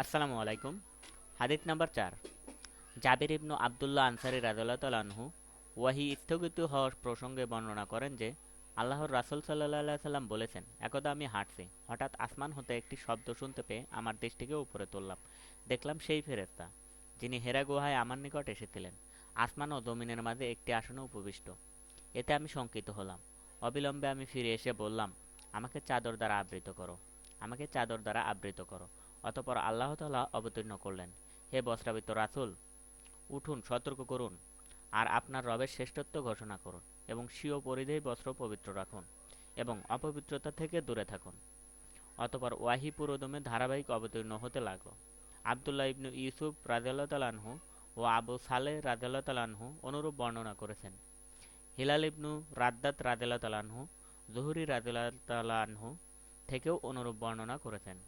আসসালামু আলাইকুম। হাদিস নাম্বার ৪। জাবির ইবনু আবদুল্লাহ আনসারী রাদিয়াল্লাহু তাআলা আনহু ওয়াহী স্থগিত হওয়ার প্রসঙ্গে বর্ণনা করেন যে, আল্লাহর রাসূল সাল্লাল্লাহু আলাইহি ওয়াসাল্লাম বলেছেন, একদা আমি হাঁটছি, হঠাৎ আসমান হতে একটি শব্দ শুনতে পেয়ে আমার দৃষ্টিকে উপরে তুললাম। দেখলাম সেই ফেরেশতা, যিনি হেরা গুহায় আমার নিকট এসেছিলেন, আসমান ও জমিনের মাঝে একটি আসনে উপবিষ্ট। এতে আমি শঙ্কিত হলাম। অবিলম্বে আমি ফিরে এসে বললাম, আমাকে চাদর দ্বারা আবৃত করো, আমাকে চাদর দ্বারা আবৃত করো। অতঃপর আল্লাহ তাআলা অবতীর্ণ করলেন, হে বস্ত্রাবৃত রাসূল, উঠুন, সতর্ক করুন, আর আপনার রবের শ্রেষ্ঠত্ব ঘোষণা করুন, এবং স্বীয় পরিধেয় বস্ত্র পবিত্র রাখুন, এবং অপবিত্রতা থেকে দূরে থাকুন। অতঃপর ওয়াহী পুরোদমে ধারাবাহিক অবতীর্ণ হতে লাগল। আবদুল্লাহ ইবনু ইউসুফ রাদিয়াল্লাহু তাআলা আনহু ও আবু সালেহ রাদিয়াল্লাহু তাআলা আনহু অনুরূপ বর্ণনা করেছেন। হিলাল ইবনু রাদ্দাত রাদিয়াল্লাহু তাআলা আনহু জুহরী রাদিয়াল্লাহু তাআলা আনহু থেকেও অনুরূপ বর্ণনা করেছেন।